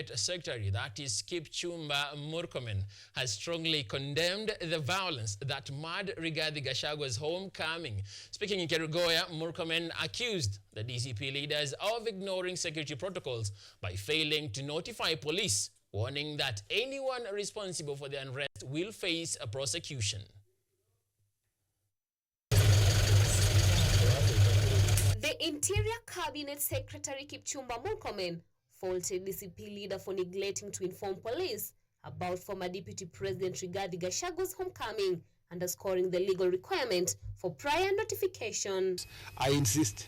Secretary, that is Kipchumba Murkomen, has strongly condemned the violence that marred Rigathi Gachagwa's homecoming. Speaking in Kerugoya, Murkomen accused the DCP leaders of ignoring security protocols by failing to notify police, warning that anyone responsible for the unrest will face a prosecution. The Interior Cabinet Secretary Kipchumba Murkomen faulted DCP leader for neglecting to inform police about former Deputy President Rigathi Gachagwa's homecoming, underscoring the legal requirement for prior notification. I insist,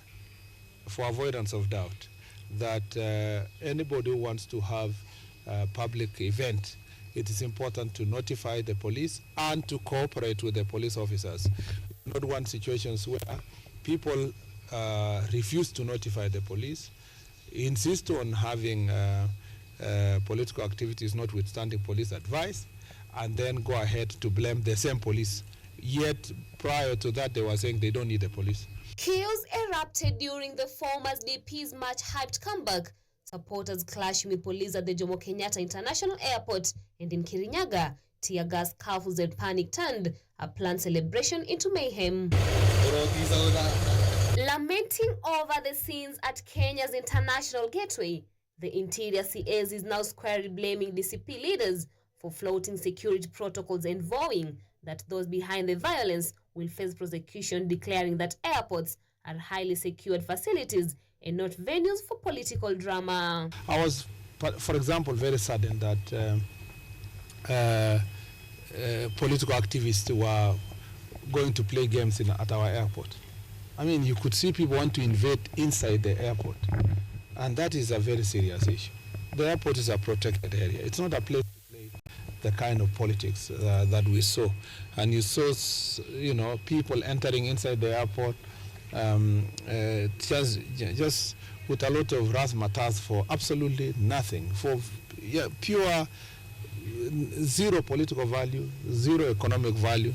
for avoidance of doubt, that anybody who wants to have a public event, it is important to notify the police and to cooperate with the police officers. We don't want situations where people refuse to notify the police, insist on having political activities notwithstanding police advice, and then go ahead to blame the same police. Yet prior to that, they were saying they don't need the police. Chaos erupted during the former DP's much-hyped comeback. Supporters clashing with police at the Jomo Kenyatta International Airport and in Kirinyaga. Tear gas, curfews and panic turned a planned celebration into mayhem. Lamenting over the scenes at Kenya's International Gateway, the Interior CS is now squarely blaming DCP leaders for flouting security protocols and vowing that those behind the violence will face prosecution, declaring that airports are highly secured facilities and not venues for political drama. I was, for example, very saddened that political activists were going to play games at our airport. I mean, you could see people want to invade inside the airport, and that is a very serious issue. The airport is a protected area. It's not a place to play the kind of politics that we saw. And you saw, people entering inside the airport just with a lot of razzmatazz for absolutely nothing, for pure zero political value, zero economic value,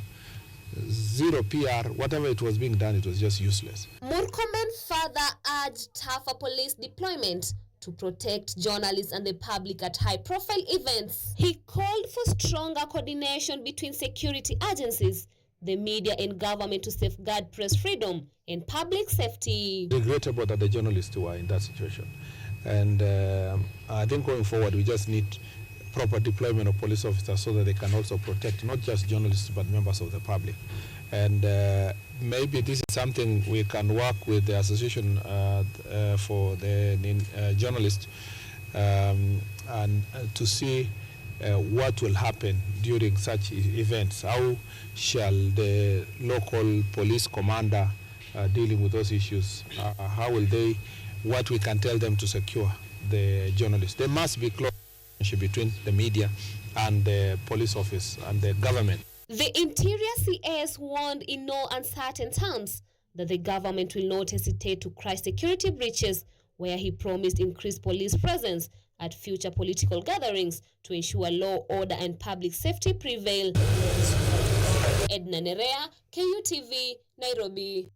zero PR, whatever it was being done, it was just useless. Murkomen further urged tougher police deployment to protect journalists and the public at high-profile events. He called for stronger coordination between security agencies, the media and government to safeguard press freedom and public safety. Regrettable that the journalists were in that situation. And I think going forward, we just need proper deployment of police officers so that they can also protect not just journalists but members of the public. And maybe this is something we can work with the association for the journalists and to see what will happen during such events. How shall the local police commander dealing with those issues, how will they, what we can tell them to secure the journalists. There must be close between the media and the police office and the government. The Interior CS warned in no uncertain terms that the government will not hesitate to crush security breaches, where he promised increased police presence at future political gatherings to ensure law, order and public safety prevail. Edna Nerea, KUTV, Nairobi.